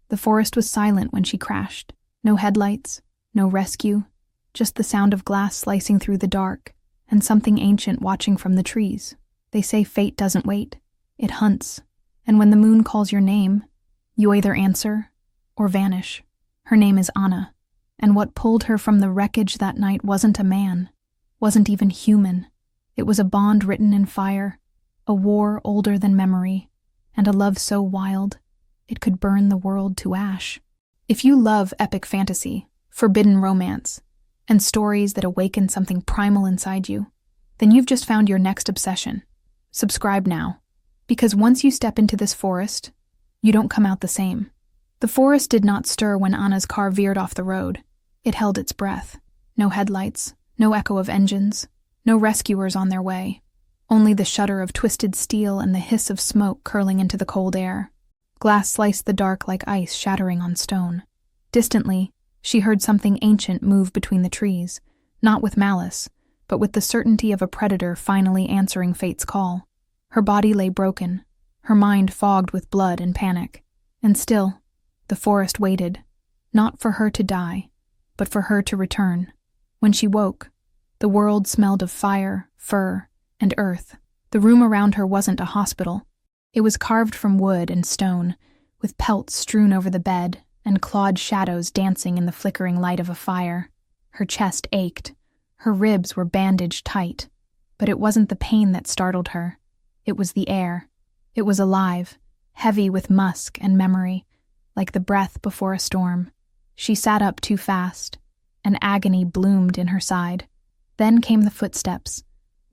The forest was silent when she crashed. No headlights, no rescue, just the sound of glass slicing through the dark, and something ancient watching from the trees. They say fate doesn't wait. It hunts. And when the moon calls your name, you either answer or vanish. Her name is Anna, and what pulled her from the wreckage that night wasn't a man, wasn't even human. It was a bond written in fire, a war older than memory, and a love so wild it could burn the world to ash. If you love epic fantasy, forbidden romance, and stories that awaken something primal inside you, then you've just found your next obsession. Subscribe now, because once you step into this forest, you don't come out the same. The forest did not stir when Anna's car veered off the road. It held its breath. No headlights, no echo of engines, no rescuers on their way. Only the shudder of twisted steel and the hiss of smoke curling into the cold air. Glass sliced the dark like ice shattering on stone. Distantly, she heard something ancient move between the trees, not with malice, but with the certainty of a predator finally answering fate's call. Her body lay broken, her mind fogged with blood and panic. And still, the forest waited, not for her to die, but for her to return. When she woke, the world smelled of fire, fur, and earth. The room around her wasn't a hospital. It was carved from wood and stone, with pelts strewn over the bed and clawed shadows dancing in the flickering light of a fire. Her chest ached. Her ribs were bandaged tight. But it wasn't the pain that startled her. It was the air. It was alive, heavy with musk and memory, like the breath before a storm. She sat up too fast, and agony bloomed in her side. Then came the footsteps,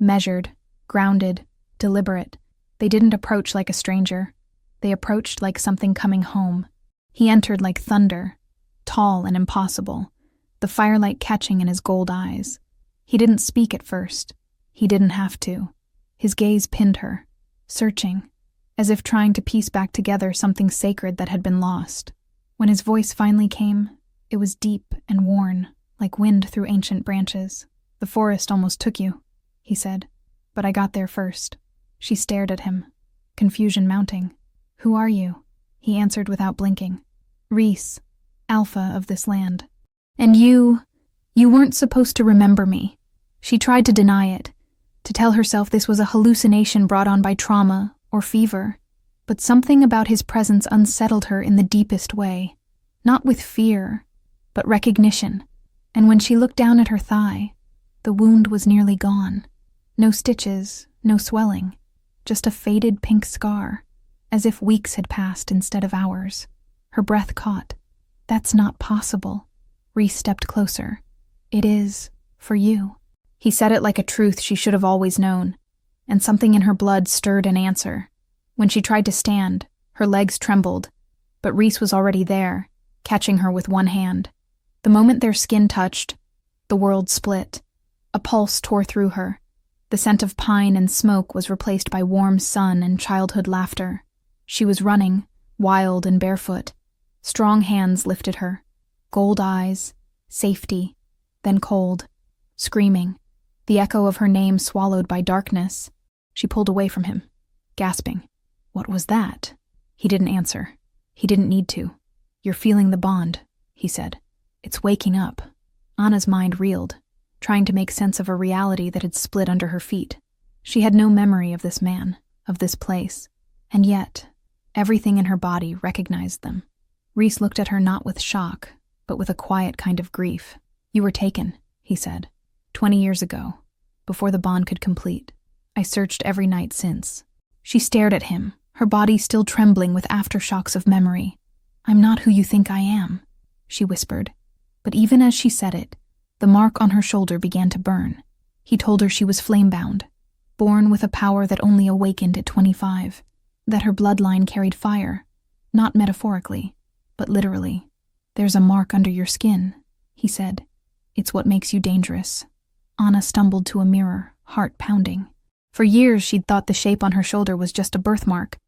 measured, grounded, deliberate. They didn't approach like a stranger. They approached like something coming home. He entered like thunder, tall and impossible, the firelight catching in his gold eyes. He didn't speak at first. He didn't have to. His gaze pinned her, searching, as if trying to piece back together something sacred that had been lost. When his voice finally came, it was deep and worn, like wind through ancient branches. "The forest almost took you," he said, "but I got there first." She stared at him, confusion mounting. "Who are you?" He answered without blinking. "Rhys, alpha of this land. And you weren't supposed to remember me." She tried to deny it, to tell herself this was a hallucination brought on by trauma or fever, but something about his presence unsettled her in the deepest way, not with fear, but recognition. And when she looked down at her thigh, the wound was nearly gone. No stitches, no swelling, just a faded pink scar, as if weeks had passed instead of hours. Her breath caught. "That's not possible." Rhys stepped closer. "It is, for you." He said it like a truth she should have always known, and something in her blood stirred an answer. When she tried to stand, her legs trembled, but Rhys was already there, catching her with one hand. The moment their skin touched, the world split. A pulse tore through her. The scent of pine and smoke was replaced by warm sun and childhood laughter. She was running, wild and barefoot. Strong hands lifted her. Gold eyes, safety, then cold, screaming. The echo of her name swallowed by darkness. She pulled away from him, gasping. "What was that?" He didn't answer. He didn't need to. "You're feeling the bond," he said. "It's waking up." Anna's mind reeled, trying to make sense of a reality that had split under her feet. She had no memory of this man, of this place, and yet, everything in her body recognized them. Rhys looked at her not with shock, but with a quiet kind of grief. "You were taken," he said, 20 years ago, before the bond could complete. I searched every night since." She stared at him, her body still trembling with aftershocks of memory. "I'm not who you think I am," she whispered. But even as she said it, the mark on her shoulder began to burn. He told her she was flamebound, born with a power that only awakened at 25, that her bloodline carried fire, not metaphorically, but literally. "There's a mark under your skin," he said. "It's what makes you dangerous." Anna stumbled to a mirror, heart pounding. For years she'd thought the shape on her shoulder was just a birthmark,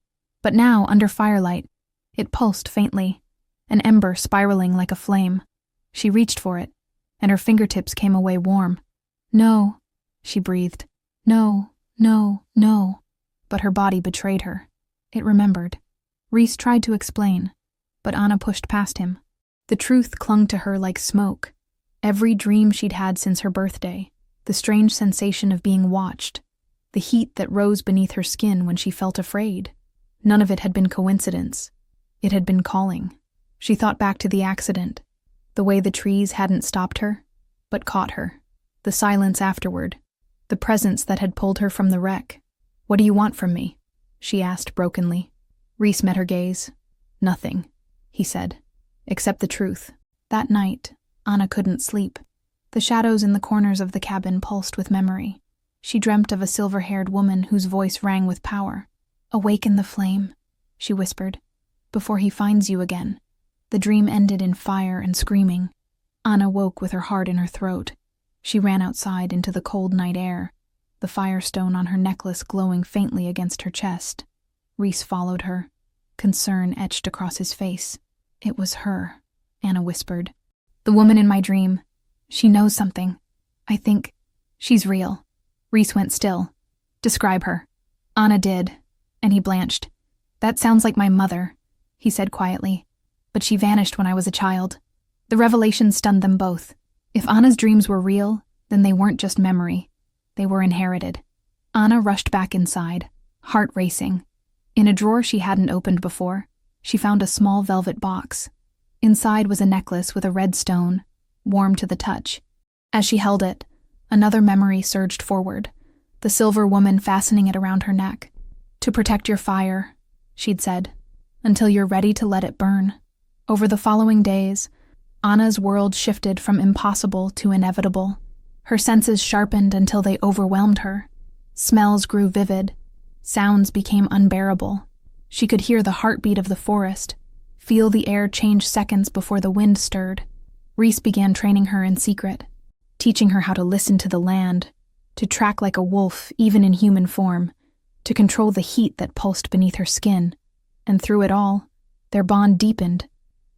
but now, under firelight, it pulsed faintly, an ember spiraling like a flame. She reached for it, and her fingertips came away warm. "No," she breathed. "No, no, no." But her body betrayed her. It remembered. Rhys tried to explain, but Anna pushed past him. The truth clung to her like smoke. Every dream she'd had since her birthday, the strange sensation of being watched, the heat that rose beneath her skin when she felt afraid. None of it had been coincidence. It had been calling. She thought back to the accident, the way the trees hadn't stopped her, but caught her, the silence afterward, the presence that had pulled her from the wreck. "What do you want from me?" she asked brokenly. Rhys met her gaze. "Nothing," he said, "except the truth." That night, Anna couldn't sleep. The shadows in the corners of the cabin pulsed with memory. She dreamt of a silver-haired woman whose voice rang with power. "Awaken the flame," she whispered, "before he finds you again." The dream ended in fire and screaming. Anna woke with her heart in her throat. She ran outside into the cold night air, the firestone on her necklace glowing faintly against her chest. Rhys followed her, concern etched across his face. "It was her," Anna whispered. "The woman in my dream. She knows something. I think she's real." Rhys went still. "Describe her." Anna did, and he blanched. "That sounds like my mother," he said quietly, "but she vanished when I was a child." The revelation stunned them both. If Anna's dreams were real, then they weren't just memory. They were inherited. Anna rushed back inside, heart racing. In a drawer she hadn't opened before, she found a small velvet box. Inside was a necklace with a red stone, warm to the touch. As she held it, another memory surged forward, the silver woman fastening it around her neck. "To protect your fire," she'd said, "until you're ready to let it burn." Over the following days, Anna's world shifted from impossible to inevitable. Her senses sharpened until they overwhelmed her. Smells grew vivid. Sounds became unbearable. She could hear the heartbeat of the forest, feel the air change seconds before the wind stirred. Rhys began training her in secret, teaching her how to listen to the land, to track like a wolf even in human form, to control the heat that pulsed beneath her skin. And through it all, their bond deepened,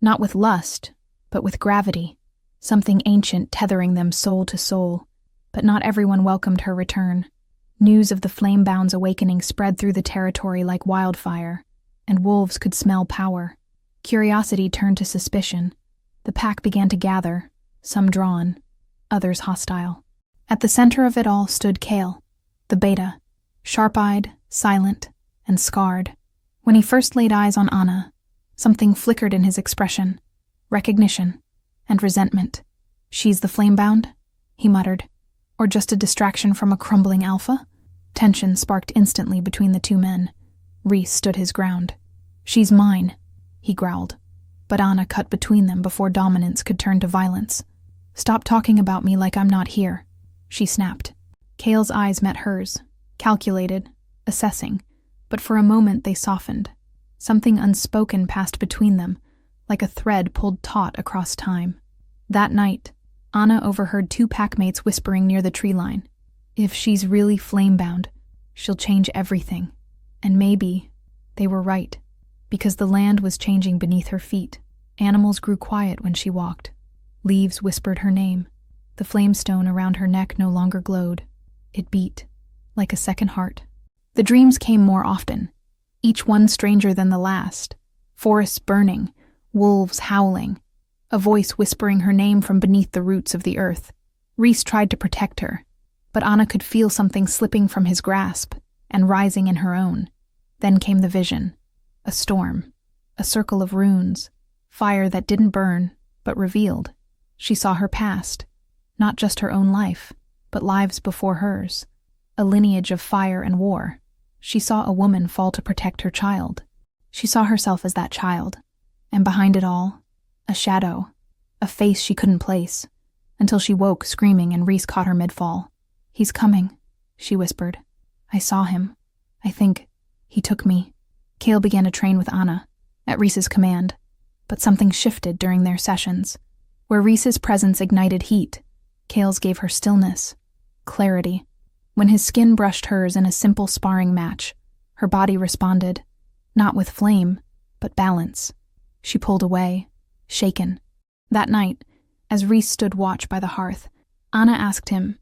not with lust, but with gravity, something ancient tethering them soul to soul. But not everyone welcomed her return. News of the flamebound's awakening spread through the territory like wildfire, and wolves could smell power. Curiosity turned to suspicion. The pack began to gather, some drawn, others hostile. At the center of it all stood Kale, the beta, sharp-eyed, silent, and scarred. When he first laid eyes on Anna, something flickered in his expression. Recognition and resentment. "She's the flamebound?" he muttered. "Or just a distraction from a crumbling alpha?" Tension sparked instantly between the two men. Rhys stood his ground. "She's mine," he growled. But Anna cut between them before dominance could turn to violence. "Stop talking about me like I'm not here," she snapped. Kale's eyes met hers, calculated, assessing, but for a moment they softened. Something unspoken passed between them, like a thread pulled taut across time. That night, Anna overheard two packmates whispering near the tree line. "If she's really flamebound, she'll change everything." And maybe they were right, because the land was changing beneath her feet. Animals grew quiet when she walked. Leaves whispered her name. The flamestone around her neck no longer glowed. It beat, like a second heart. The dreams came more often, each one stranger than the last. Forests burning, wolves howling, a voice whispering her name from beneath the roots of the earth. Rhys tried to protect her, but Anna could feel something slipping from his grasp and rising in her own. Then came the vision. A storm, a circle of runes, fire that didn't burn, but revealed. She saw her past, not just her own life, but lives before hers, a lineage of fire and war. She saw a woman fall to protect her child. She saw herself as that child, and behind it all, a shadow, a face she couldn't place, until she woke screaming and Rhys caught her mid-fall. "He's coming," she whispered. "I saw him. I think he took me." Kale began to train with Anna, at Rhys's command, but something shifted during their sessions. Where Rhys's presence ignited heat, Kale's gave her stillness, clarity. When his skin brushed hers in a simple sparring match, her body responded, not with flame, but balance. She pulled away, shaken. That night, as Rhys stood watch by the hearth, Anna asked him,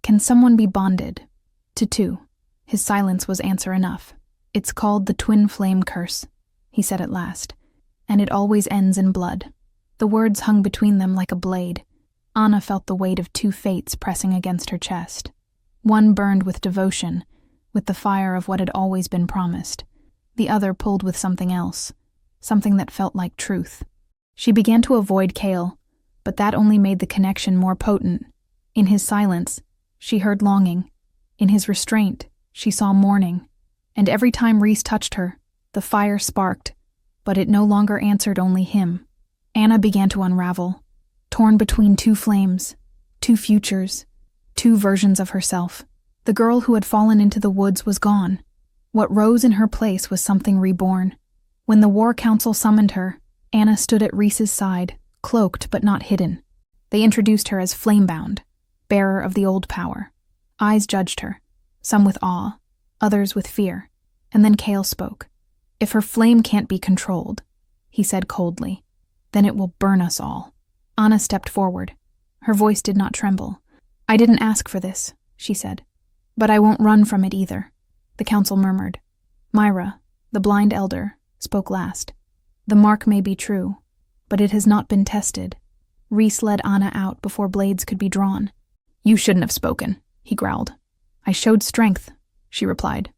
"Can someone be bonded?" "To two." His silence was answer enough. "It's called the twin flame curse," he said at last, and it always ends in blood." The words hung between them like a blade. Anna felt the weight of two fates pressing against her chest. One burned with devotion, with the fire of what had always been promised. The other pulled with something else, something that felt like truth. She began to avoid Cale, but that only made the connection more potent. In his silence, she heard longing. In his restraint, she saw mourning. And every time Rhys touched her, the fire sparked, but it no longer answered only him. Anna began to unravel, torn between two flames, two futures, two versions of herself. The girl who had fallen into the woods was gone. What rose in her place was something reborn. When the War Council summoned her, Anna stood at Rhys's side, cloaked but not hidden. They introduced her as flamebound, bearer of the old power. Eyes judged her, some with awe, others with fear. And then Cale spoke. "If her flame can't be controlled," he said coldly, "then it will burn us all." Anna stepped forward. Her voice did not tremble. "I didn't ask for this," she said. "But I won't run from it either." The council murmured. Myra, the blind elder, spoke last. "The mark may be true, but it has not been tested." Rhys led Anna out before blades could be drawn. "You shouldn't have spoken," he growled. "I showed strength," she replied.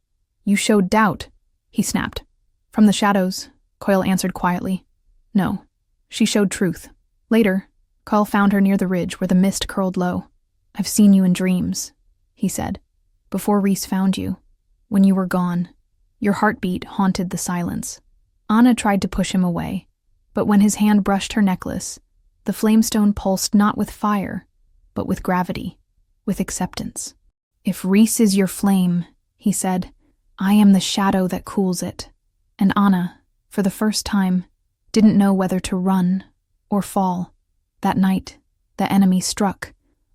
"You showed doubt," he snapped. From the shadows, Coyle answered quietly. "No, she showed truth." Later, Coyle found her near the ridge where the mist curled low. "I've seen you in dreams," he said. "Before Rhys found you, when you were gone, your heartbeat haunted the silence." Anna tried to push him away, but when his hand brushed her necklace, the flamestone pulsed not with fire, but with gravity, with acceptance. "If Rhys is your flame," he said, "I am the shadow that cools it." And Anna, for the first time, didn't know whether to run or fall. That night, the enemy struck.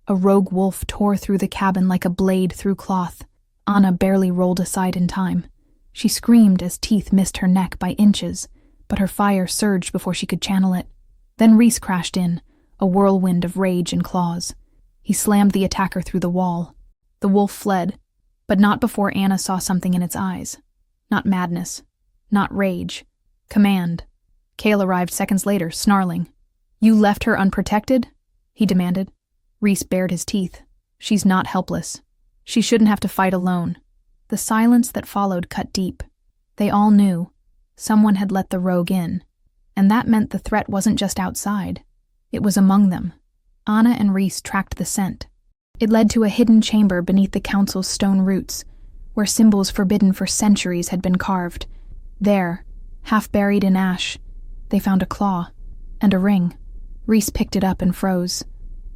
A rogue wolf tore through the cabin like a blade through cloth. Anna barely rolled aside in time. She screamed as teeth missed her neck by inches, but her fire surged before she could channel it. Then Rhys crashed in, a whirlwind of rage and claws. He slammed the attacker through the wall. The wolf fled, but not before Anna saw something in its eyes. Not madness, not rage, command. Cale arrived seconds later, snarling. "You left her unprotected?" he demanded. Rhys bared his teeth. "She's not helpless. She shouldn't have to fight alone." The silence that followed cut deep. They all knew. Someone had let the rogue in. And that meant the threat wasn't just outside. It was among them. Anna and Rhys tracked the scent. It led to a hidden chamber beneath the council's stone roots, where symbols forbidden for centuries had been carved. There, half buried in ash, they found a claw and a ring. Rhys picked it up and froze.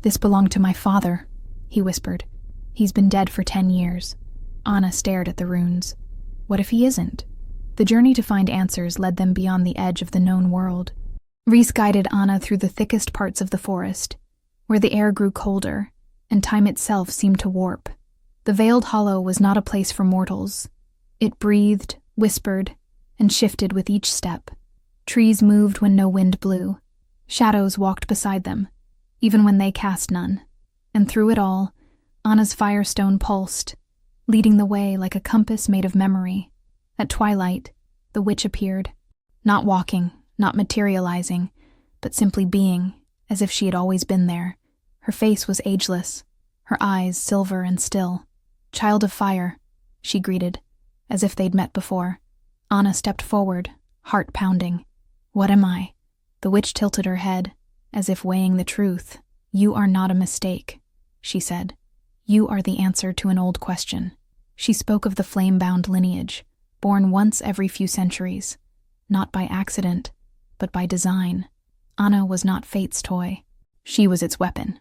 "This belonged to my father," he whispered. "He's been dead for 10 years. Anna stared at the runes. What if he isn't? The journey to find answers led them beyond the edge of the known world. Rhys guided Anna through the thickest parts of the forest, where the air grew colder, and time itself seemed to warp. The veiled hollow was not a place for mortals. It breathed, whispered, and shifted with each step. Trees moved when no wind blew. Shadows walked beside them, even when they cast none. And through it all, Anna's firestone pulsed, leading the way like a compass made of memory. At twilight, the witch appeared, not walking, not materializing, but simply being, as if she had always been there. Her face was ageless, her eyes silver and still. "Child of fire," she greeted, as if they'd met before. Anna stepped forward, heart pounding. "What am I?" The witch tilted her head, as if weighing the truth. "You are not a mistake," she said. "You are the answer to an old question." She spoke of the flamebound lineage, born once every few centuries, not by accident, but by design. Anna was not fate's toy. She was its weapon.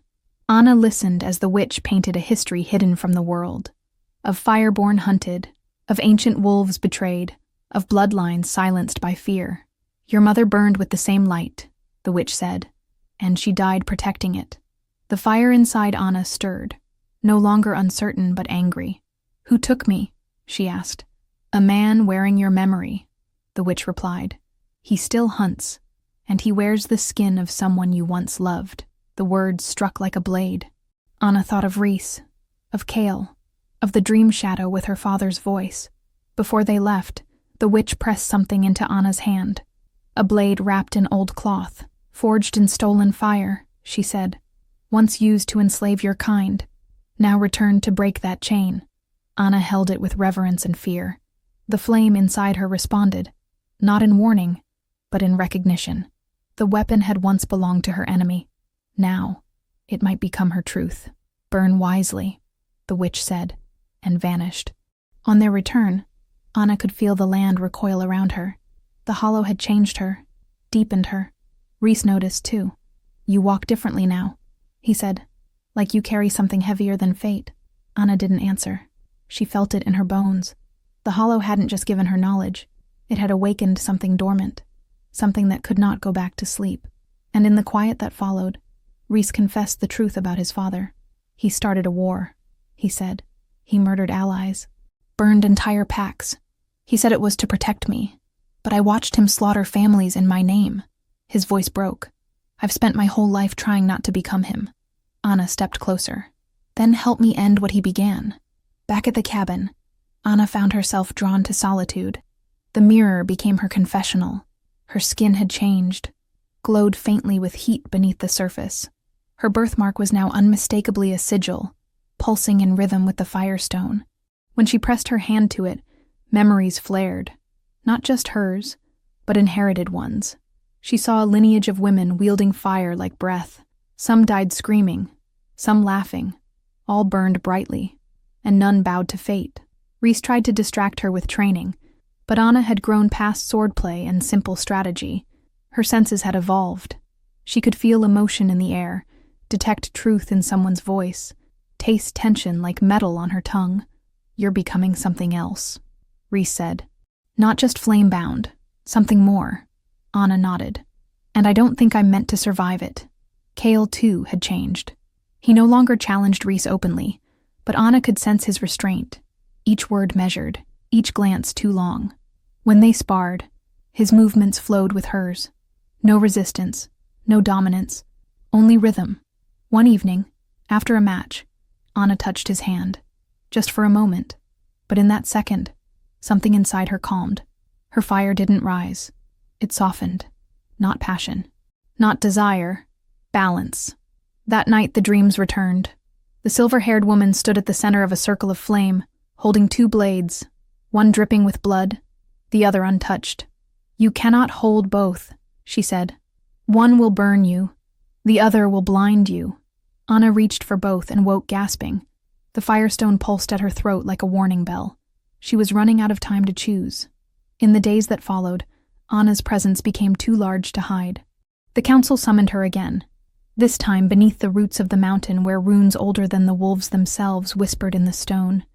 Anna listened as the witch painted a history hidden from the world, of fireborn hunted, of ancient wolves betrayed, of bloodlines silenced by fear. "Your mother burned with the same light," the witch said, "and she died protecting it." The fire inside Anna stirred, no longer uncertain but angry. "Who took me?" she asked. "A man wearing your memory," the witch replied. "He still hunts, and he wears the skin of someone you once loved." The words struck like a blade. Anna thought of Rhys, of Cale, of the dream shadow with her father's voice. Before they left, the witch pressed something into Anna's hand. A blade wrapped in old cloth, forged in stolen fire, she said. Once used to enslave your kind, now returned to break that chain. Anna held it with reverence and fear. The flame inside her responded, not in warning, but in recognition. The weapon had once belonged to her enemy. Now, it might become her truth. Burn wisely, the witch said, and vanished. On their return, Anna could feel the land recoil around her. The hollow had changed her, deepened her. Rhys noticed, too. You walk differently now, he said, like you carry something heavier than fate. Anna didn't answer. She felt it in her bones. The hollow hadn't just given her knowledge. It had awakened something dormant, something that could not go back to sleep. And in the quiet that followed, Rhys confessed the truth about his father. He started a war, he said. He murdered allies, burned entire packs. He said it was to protect me, but I watched him slaughter families in my name. His voice broke. I've spent my whole life trying not to become him. Anna stepped closer. Then help me end what he began. Back at the cabin, Anna found herself drawn to solitude. The mirror became her confessional. Her skin had changed, glowed faintly with heat beneath the surface. Her birthmark was now unmistakably a sigil, pulsing in rhythm with the firestone. When she pressed her hand to it, memories flared. Not just hers, but inherited ones. She saw a lineage of women wielding fire like breath. Some died screaming, some laughing, all burned brightly, and none bowed to fate. Rhys tried to distract her with training, but Anna had grown past swordplay and simple strategy. Her senses had evolved. She could feel emotion in the air, detect truth in someone's voice, taste tension like metal on her tongue. You're becoming something else, Rhys said. Not just flamebound, something more. Anna nodded. And I don't think I'm meant to survive it. Cale, too, had changed. He no longer challenged Rhys openly, but Anna could sense his restraint. Each word measured, each glance too long. When they sparred, his movements flowed with hers. No resistance, no dominance, only rhythm. One evening, after a match, Anna touched his hand. Just for a moment. But in that second, something inside her calmed. Her fire didn't rise. It softened. Not passion. Not desire. Balance. That night the dreams returned. The silver-haired woman stood at the center of a circle of flame, holding two blades, one dripping with blood, the other untouched. You cannot hold both, she said. One will burn you. The other will blind you. Anna reached for both and woke gasping. The firestone pulsed at her throat like a warning bell. She was running out of time to choose. In the days that followed, Anna's presence became too large to hide. The council summoned her again, this time beneath the roots of the mountain where runes older than the wolves themselves whispered in the stone.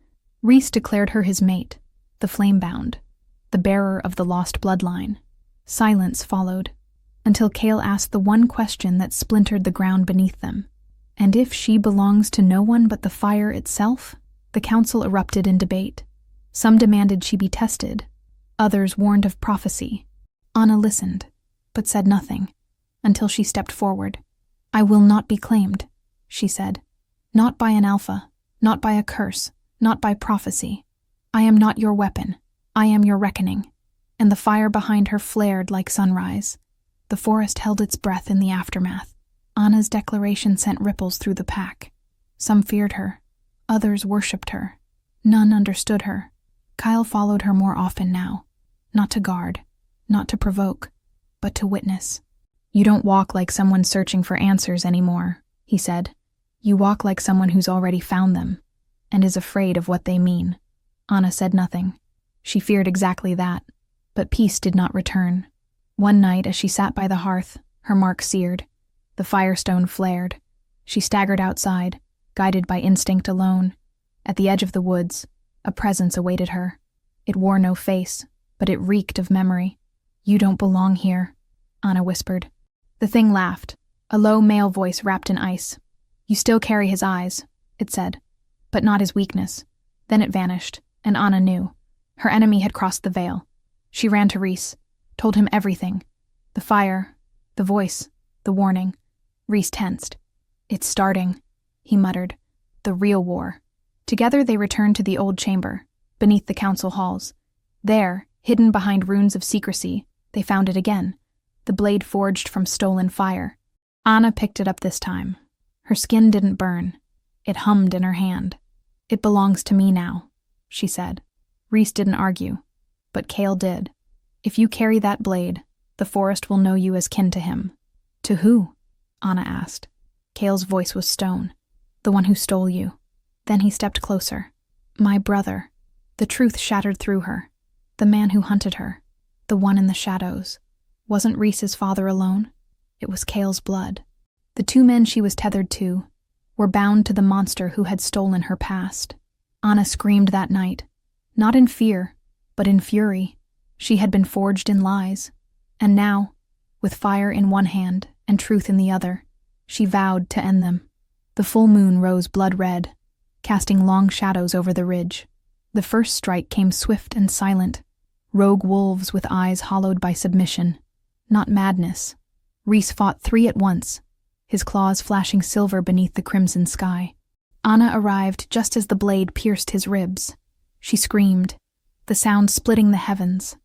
Rhys declared her his mate, the flamebound, the bearer of the lost bloodline. Silence followed, until Cale asked the one question that splintered the ground beneath them. And if she belongs to no one but the fire itself? The council erupted in debate. Some demanded she be tested. Others warned of prophecy. Anna listened, but said nothing, until she stepped forward. I will not be claimed, she said. Not by an alpha, not by a curse, not by prophecy. I am not your weapon. I am your reckoning. And the fire behind her flared like sunrise. The forest held its breath in the aftermath. Anna's declaration sent ripples through the pack. Some feared her. Others worshipped her. None understood her. Kyle followed her more often now. Not to guard, not to provoke, but to witness. You don't walk like someone searching for answers anymore, he said. You walk like someone who's already found them, and is afraid of what they mean. Anna said nothing. She feared exactly that, but peace did not return. One night, as she sat by the hearth, her mark seared. The firestone flared. She staggered outside, guided by instinct alone. At the edge of the woods, a presence awaited her. It wore no face, but it reeked of memory. You don't belong here, Anna whispered. The thing laughed, a low male voice wrapped in ice. You still carry his eyes, it said, but not his weakness. Then it vanished, and Anna knew. Her enemy had crossed the veil. She ran to Rhys, told him everything. The fire, the voice, the warning. Rhys tensed. It's starting, he muttered. The real war. Together they returned to the old chamber, beneath the council halls. There, hidden behind runes of secrecy, they found it again. the blade forged from stolen fire. Anna picked it up this time. Her skin didn't burn. It hummed in her hand. "It belongs to me now," she said. Rhys didn't argue, but Cale did. "If you carry that blade, the forest will know you as kin to him." "To who?" Anna asked. Cale's voice was stone. "The one who stole you." Then he stepped closer. "My brother." The truth shattered through her. The man who hunted her. The one in the shadows. Wasn't Rhys's father alone? It was Cale's blood. The two men she was tethered to were bound to the monster who had stolen her past. Anna screamed that night, not in fear, but in fury. She had been forged in lies, and now, with fire in one hand and truth in the other, she vowed to end them. The full moon rose blood red, casting long shadows over the ridge. The first strike came swift and silent, rogue wolves with eyes hollowed by submission, not madness. Rhys fought 3 at once, his claws flashing silver beneath the crimson sky. Anna arrived just as the blade pierced his ribs. She screamed, the sound splitting the heavens.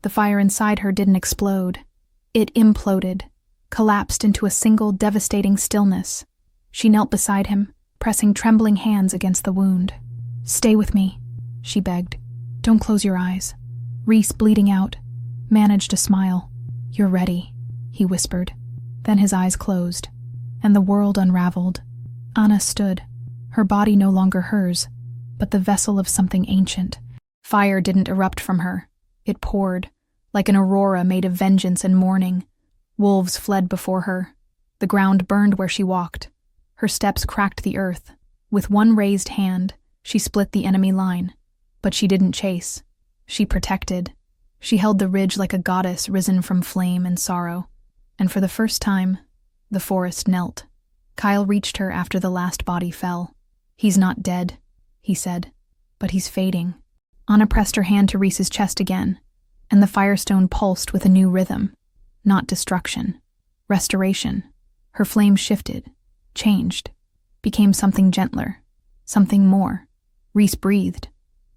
The fire inside her didn't explode. It imploded, collapsed into a single devastating stillness. She knelt beside him, pressing trembling hands against the wound. "Stay with me," she begged. "Don't close your eyes." Rhys, bleeding out, managed a smile. "You're ready," he whispered. Then his eyes closed, and the world unraveled. Anna stood, her body no longer hers, but the vessel of something ancient. Fire didn't erupt from her. It poured, like an aurora made of vengeance and mourning. Wolves fled before her. The ground burned where she walked. Her steps cracked the earth. With one raised hand, she split the enemy line. But she didn't chase. She protected. She held the ridge like a goddess risen from flame and sorrow. And for the first time, the forest knelt. Kyle reached her after the last body fell. "He's not dead," he said, "but he's fading." Anna pressed her hand to Rhys's chest again, and the firestone pulsed with a new rhythm. Not destruction. Restoration. Her flame shifted, changed, became something gentler, something more. Rhys breathed,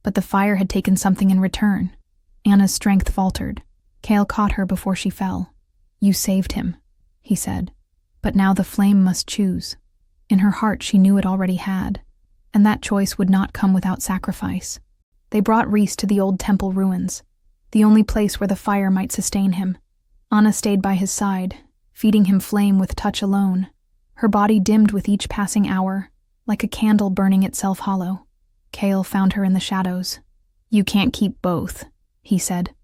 but the fire had taken something in return. Anna's strength faltered. Cale caught her before she fell. "You saved him," he said, "but now the flame must choose." In her heart she knew it already had, and that choice would not come without sacrifice. They brought Rhys to the old temple ruins, the only place where the fire might sustain him. Anna stayed by his side, feeding him flame with touch alone. Her body dimmed with each passing hour, like a candle burning itself hollow. Cale found her in the shadows. "You can't keep both," he said.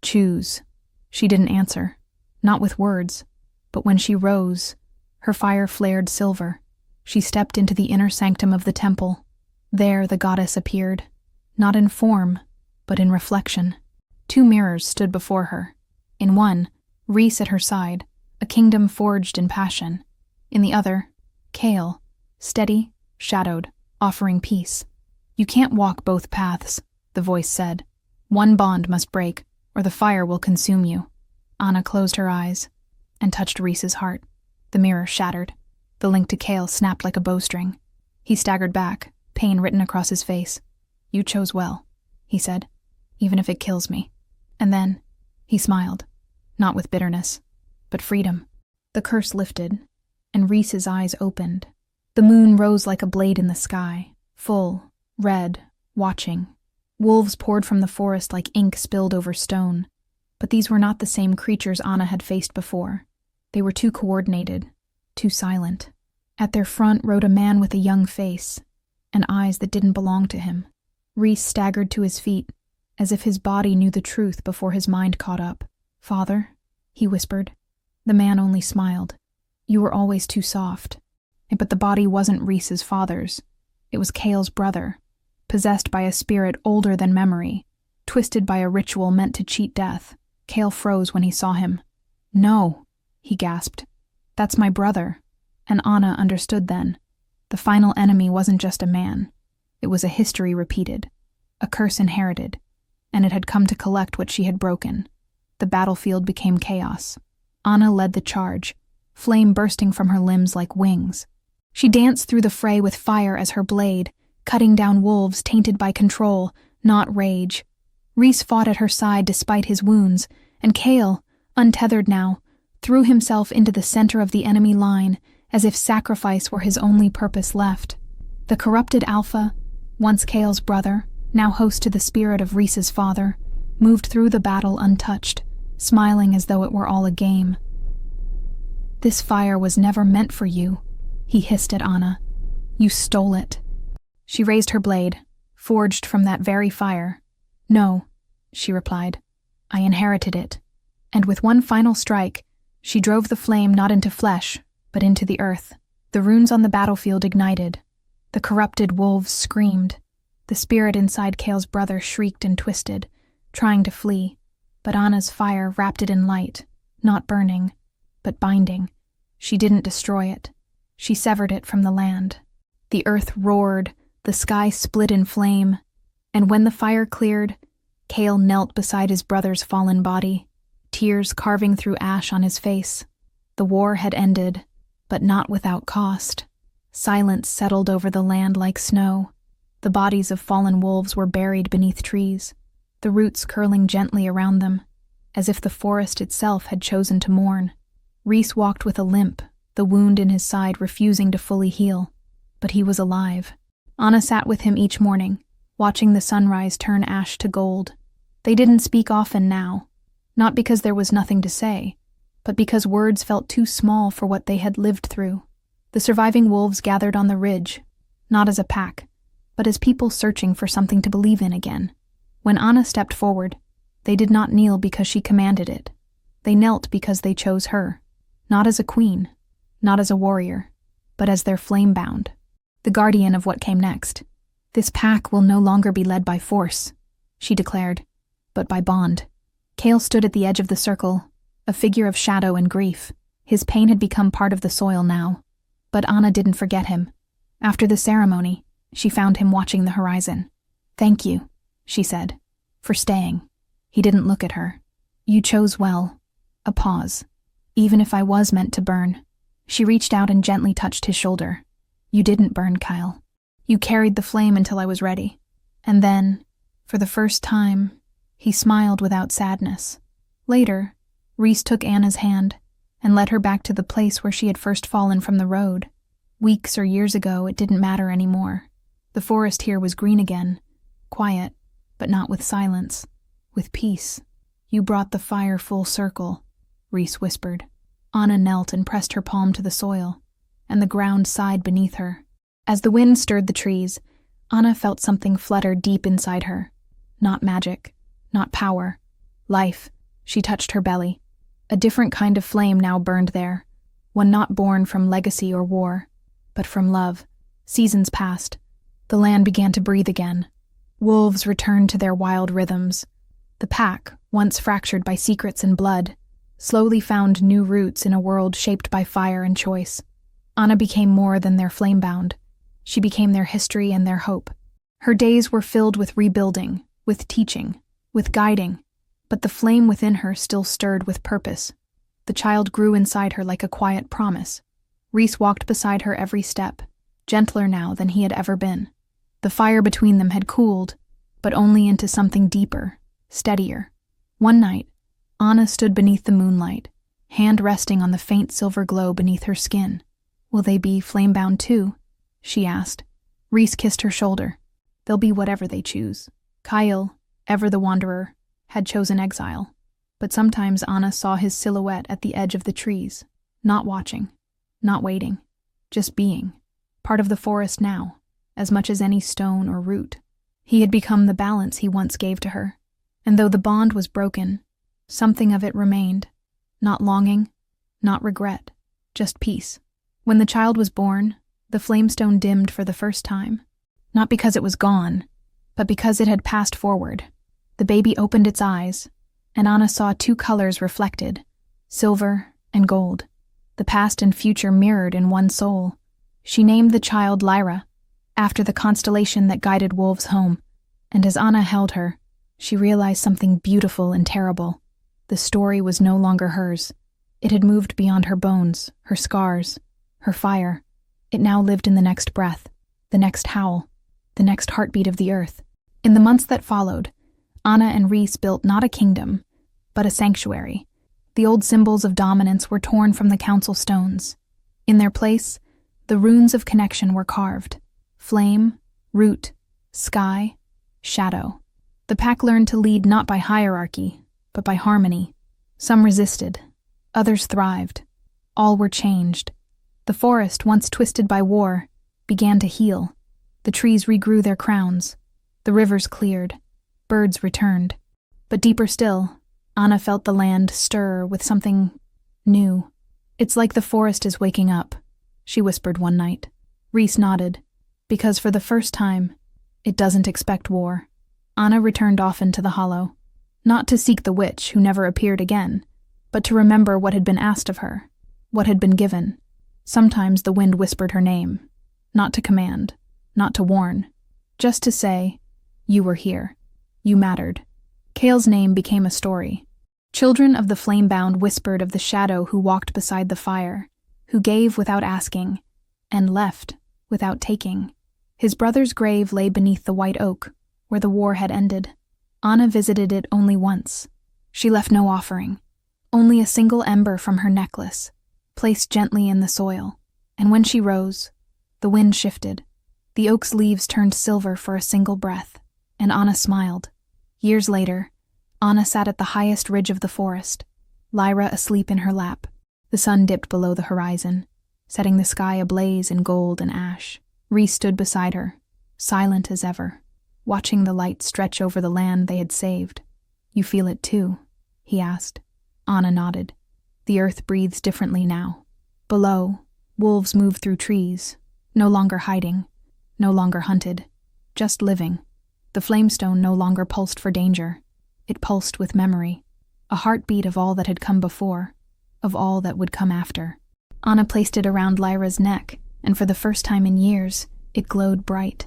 "Choose." She didn't answer, not with words, but when she rose, her fire flared silver. She stepped into the inner sanctum of the temple. There the goddess appeared, not in form, but in reflection. 2 mirrors stood before her. In one, Rhys at her side, a kingdom forged in passion. In the other, Cale, steady, shadowed, offering peace. "You can't walk both paths," the voice said. "One bond must break, or the fire will consume you." Anna closed her eyes and touched Rhys's heart. The mirror shattered. The link to Cale snapped like a bowstring. He staggered back, pain written across his face. "You chose well," he said, "even if it kills me." And then, he smiled, not with bitterness, but freedom. The curse lifted, and Rhys's eyes opened. The moon rose like a blade in the sky, full, red, watching. Wolves poured from the forest like ink spilled over stone. But these were not the same creatures Anna had faced before. They were too coordinated, too silent. At their front rode a man with a young face, and eyes that didn't belong to him. Rhys staggered to his feet, as if his body knew the truth before his mind caught up. "Father?" he whispered. The man only smiled. "You were always too soft." But the body wasn't Rhys's father's. It was Cale's brother, possessed by a spirit older than memory, twisted by a ritual meant to cheat death. Cale froze when he saw him. "No," he gasped. "That's my brother." And Anna understood then. The final enemy wasn't just a man. It was a history repeated, a curse inherited, and it had come to collect what she had broken. The battlefield became chaos. Anna led the charge, flame bursting from her limbs like wings. She danced through the fray with fire as her blade, cutting down wolves tainted by control, not rage. Rhys fought at her side despite his wounds, and Cale, untethered now, threw himself into the center of the enemy line as if sacrifice were his only purpose left. The corrupted Alpha, once Kale's brother, now host to the spirit of Rhys's father, moved through the battle untouched, smiling as though it were all a game. "This fire was never meant for you," he hissed at Anna. "You stole it." She raised her blade, forged from that very fire. "No," she replied. "I inherited it." And with one final strike, she drove the flame not into flesh, but into the earth. The runes on the battlefield ignited. The corrupted wolves screamed. The spirit inside Kale's brother shrieked and twisted, trying to flee, but Anna's fire wrapped it in light, not burning, but binding. She didn't destroy it. She severed it from the land. The earth roared, the sky split in flame, and when the fire cleared, Kale knelt beside his brother's fallen body, tears carving through ash on his face. The war had ended, but not without cost. Silence settled over the land like snow. The bodies of fallen wolves were buried beneath trees, the roots curling gently around them, as if the forest itself had chosen to mourn. Rhys walked with a limp, the wound in his side refusing to fully heal. But he was alive. Anna sat with him each morning, watching the sunrise turn ash to gold. They didn't speak often now, not because there was nothing to say, but because words felt too small for what they had lived through. The surviving wolves gathered on the ridge, not as a pack, but as people searching for something to believe in again. When Anna stepped forward, they did not kneel because she commanded it. They knelt because they chose her, not as a queen, not as a warrior, but as their flamebound, the guardian of what came next. "This pack will no longer be led by force," she declared, "but by bond." Kale stood at the edge of the circle, a figure of shadow and grief. His pain had become part of the soil now. But Anna didn't forget him. After the ceremony, she found him watching the horizon. "Thank you," she said, "for staying." He didn't look at her. "You chose well." A pause. "Even if I was meant to burn." She reached out and gently touched his shoulder. "You didn't burn, Kyle. You carried the flame until I was ready." And then, for the first time, he smiled without sadness. Later, Rhys took Anna's hand and led her back to the place where she had first fallen from the road. Weeks or years ago, it didn't matter anymore. The forest here was green again, quiet, but not with silence, with peace. "You brought the fire full circle," Rhys whispered. Anna knelt and pressed her palm to the soil, and the ground sighed beneath her. As the wind stirred the trees, Anna felt something flutter deep inside her. Not magic, not power. Life. She touched her belly. A different kind of flame now burned there, one not born from legacy or war, but from love. Seasons passed. The land began to breathe again. Wolves returned to their wild rhythms. The pack, once fractured by secrets and blood, slowly found new roots in a world shaped by fire and choice. Anna became more than their flamebound. She became their history and their hope. Her days were filled with rebuilding, with teaching, with guiding, but the flame within her still stirred with purpose. The child grew inside her like a quiet promise. Rhys walked beside her every step, gentler now than he had ever been. The fire between them had cooled, but only into something deeper, steadier. One night, Anna stood beneath the moonlight, hand resting on the faint silver glow beneath her skin. "Will they be flamebound too?" she asked. Rhys kissed her shoulder. "They'll be whatever they choose." Kyle, ever the wanderer, had chosen exile, but sometimes Anna saw his silhouette at the edge of the trees, not watching, not waiting, just being, part of the forest now, as much as any stone or root. He had become the balance he once gave to her, and though the bond was broken, something of it remained, not longing, not regret, just peace. When the child was born, the flamestone dimmed for the first time, not because it was gone, but because it had passed forward. The baby opened its eyes, and Anna saw two colors reflected, silver and gold, the past and future mirrored in one soul. She named the child Lyra, after the constellation that guided wolves home, and as Anna held her, she realized something beautiful and terrible. The story was no longer hers. It had moved beyond her bones, her scars, her fire. It now lived in the next breath, the next howl, the next heartbeat of the earth. In the months that followed, Anna and Rhys built not a kingdom, but a sanctuary. The old symbols of dominance were torn from the council stones. In their place, the runes of connection were carved: flame, root, sky, shadow. The pack learned to lead not by hierarchy, but by harmony. Some resisted, others thrived. All were changed. The forest, once twisted by war, began to heal. The trees regrew their crowns. The rivers cleared. Birds returned. But deeper still, Anna felt the land stir with something new. "It's like the forest is waking up," she whispered one night. Rhys nodded, because for the first time, it doesn't expect war. Anna returned often to the hollow, not to seek the witch who never appeared again, but to remember what had been asked of her, what had been given. Sometimes the wind whispered her name, not to command, not to warn, just to say, "You were here. You mattered." Kale's name became a story. Children of the flamebound whispered of the shadow who walked beside the fire, who gave without asking, and left without taking. His brother's grave lay beneath the white oak, where the war had ended. Anna visited it only once. She left no offering, only a single ember from her necklace, placed gently in the soil. And when she rose, the wind shifted. The oak's leaves turned silver for a single breath, and Anna smiled. Years later, Anna sat at the highest ridge of the forest, Lyra asleep in her lap. The sun dipped below the horizon, setting the sky ablaze in gold and ash. Rhys stood beside her, silent as ever, watching the light stretch over the land they had saved. "You feel it too?" he asked. Anna nodded. The earth breathes differently now. Below, wolves move through trees, no longer hiding, no longer hunted, just living. The flamestone no longer pulsed for danger. It pulsed with memory, a heartbeat of all that had come before, of all that would come after. Anna placed it around Lyra's neck, and for the first time in years, it glowed bright.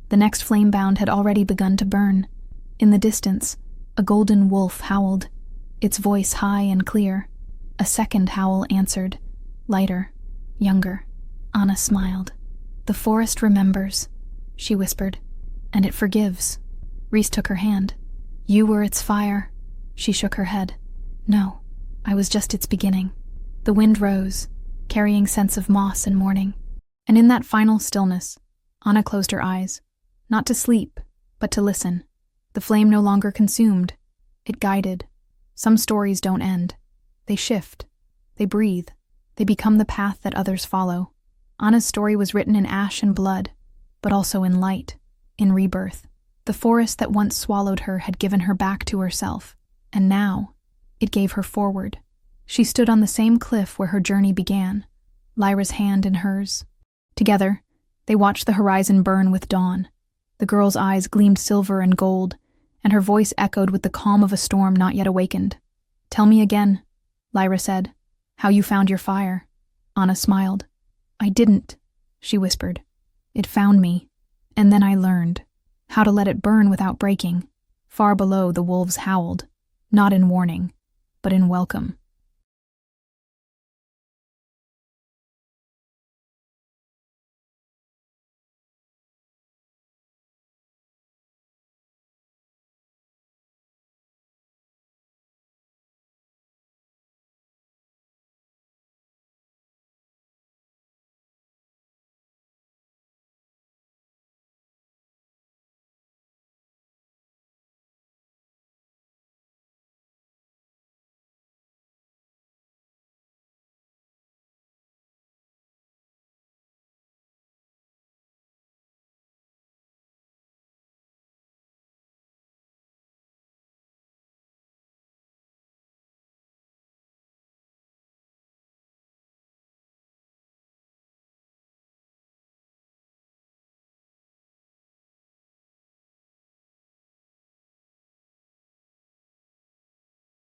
The next flamebound had already begun to burn. In the distance, a golden wolf howled, its voice high and clear. A second howl answered, lighter, younger. Anna smiled. "The forest remembers," she whispered, "and it forgives." Rhys took her hand. "You were its fire." She shook her head. "No, I was just its beginning." The wind rose, carrying scents of moss and morning. And in that final stillness, Anna closed her eyes, not to sleep, but to listen. The flame no longer consumed. It guided. Some stories don't end. They shift. They breathe. They become the path that others follow. Anna's story was written in ash and blood, but also in light, in rebirth. The forest that once swallowed her had given her back to herself, and now it gave her forward. She stood on the same cliff where her journey began, Lyra's hand in hers. Together, they watched the horizon burn with dawn. The girl's eyes gleamed silver and gold, and her voice echoed with the calm of a storm not yet awakened. "Tell me again," Lyra said, "how you found your fire." Anna smiled. "I didn't," she whispered. "It found me, and then I learned how to let it burn without breaking." Far below, the wolves howled, not in warning, but in welcome.